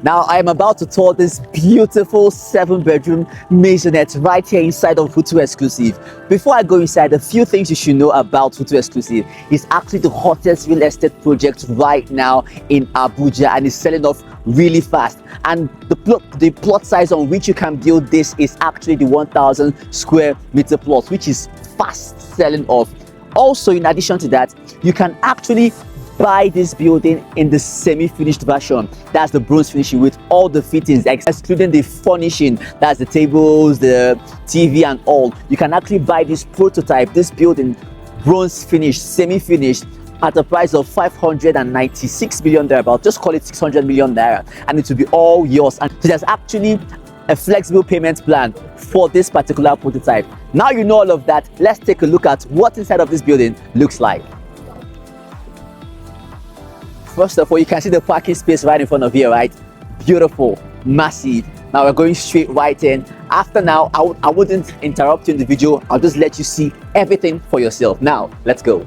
Now I am about to tour this beautiful 7-bedroom maisonette right here inside of Hutu Exclusive. Before I go inside, a few things you should know about Hutu Exclusive. It's actually the hottest real estate project right now in Abuja, and it's selling off really fast. And the plot size on which you can build this is actually the 1,000 square meter plot, which is fast selling off. Also, in addition to that, you can actually buy this building in the semi-finished version. That's the bronze finishing with all the fittings, excluding the furnishing. That's the tables, the TV and all. You can actually buy this prototype, this building, bronze finished, semi-finished, at a price of 596 million thereabout. Just call it 600 million naira, and it will be all yours. And so there's actually a flexible payment plan for this particular prototype. Now you know all of that, let's take a look at what inside of this building looks like. First of all, you can see the parking space right in front of you, right? Beautiful, massive. Now we're going straight right in. After now, I wouldn't interrupt you in the video. I'll just let you see everything for yourself. Now, let's go.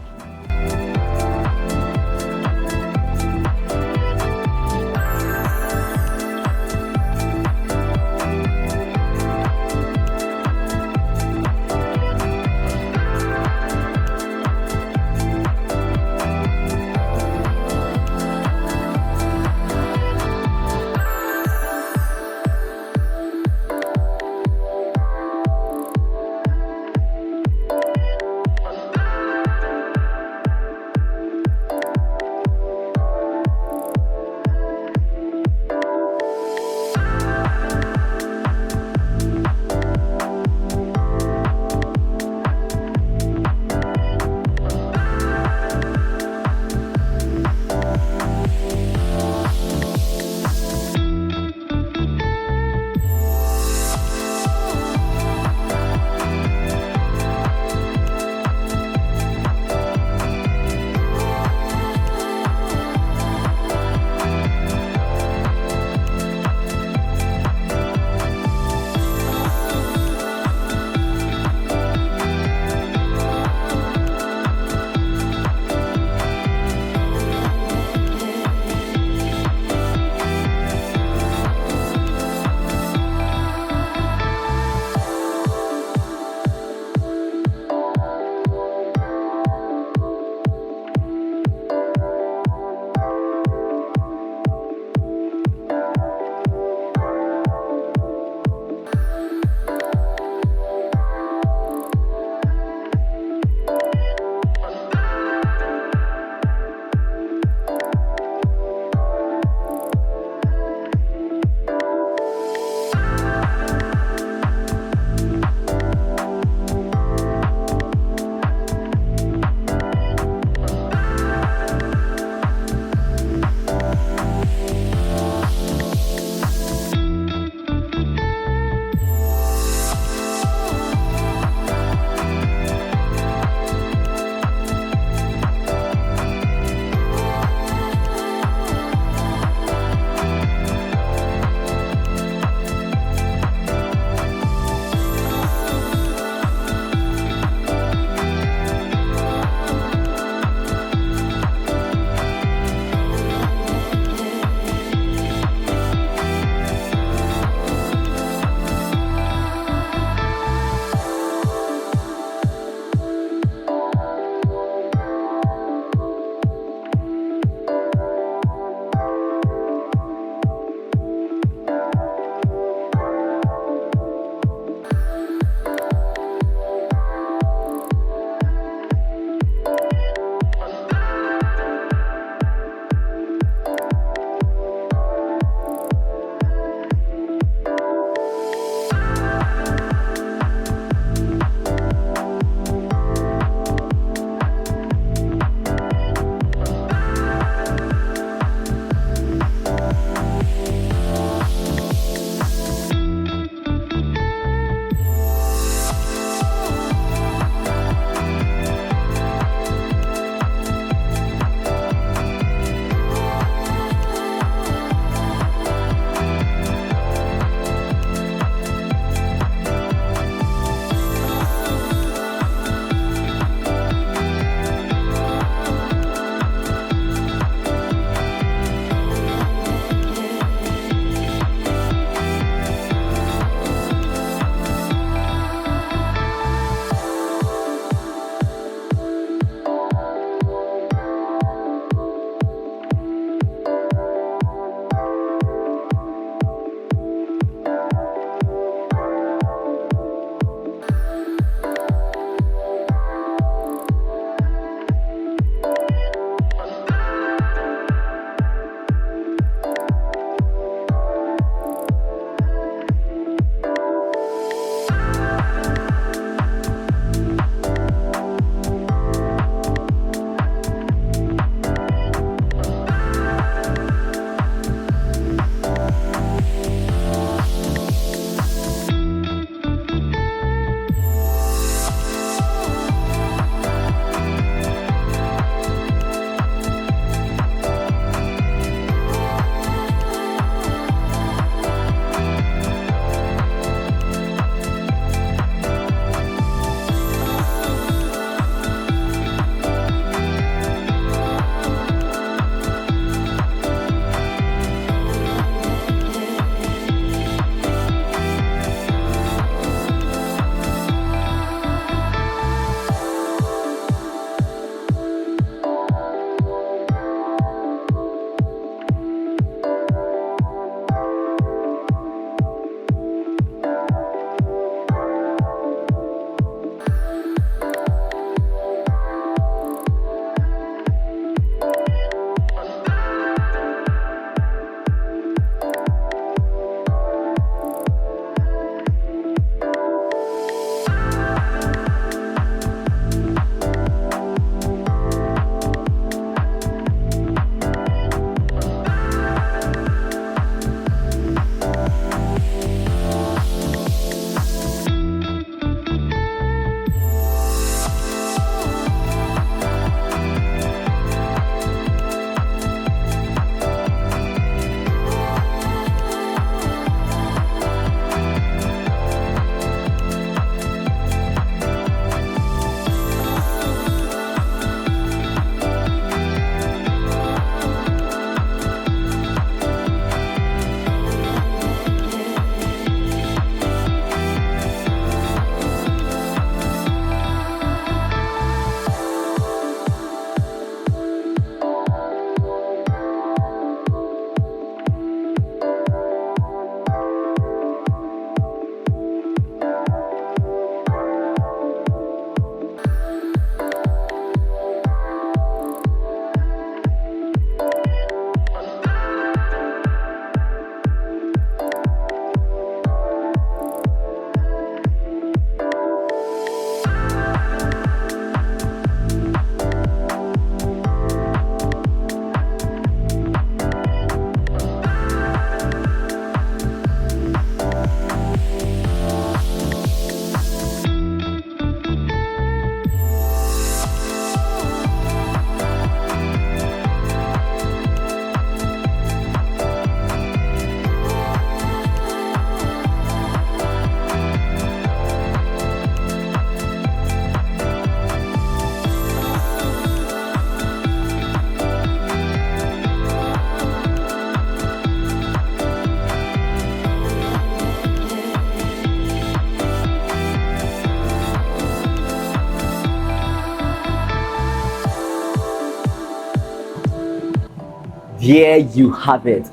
There you have it.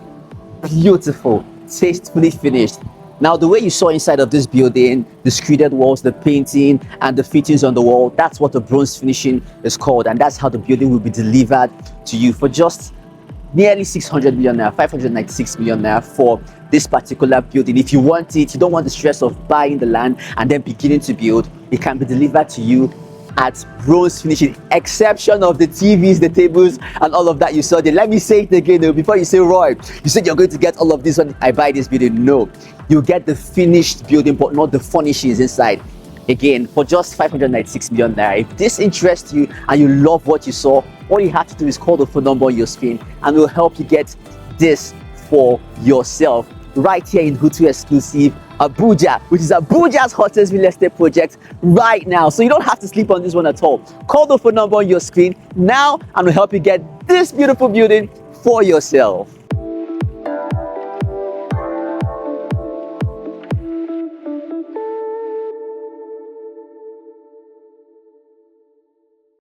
Beautiful, tastefully finished. Now, the way you saw inside of this building, the screeded walls, the painting, and the fittings on the wall, that's what the bronze finishing is called. And that's how the building will be delivered to you for just nearly 600 million naira, 596 million naira for this particular building. If you want it, you don't want the stress of buying the land and then beginning to build, it can be delivered to you at bronze finishing, exception of the TVs, the tables, and all of that you saw there. Let me say it again though, before you say, Roy, you said you're going to get all of this when I buy this building. No, you get the finished building, but not the furnishings inside. Again, for just 596 million naira. If this interests you and you love what you saw, all you have to do is call the phone number on your screen and we'll help you get this for yourself right here in Hutu Exclusive Abuja, which is Abuja's hottest real estate project right now. So you don't have to sleep on this one at all. Call the phone number on your screen now and we'll help you get this beautiful building for yourself.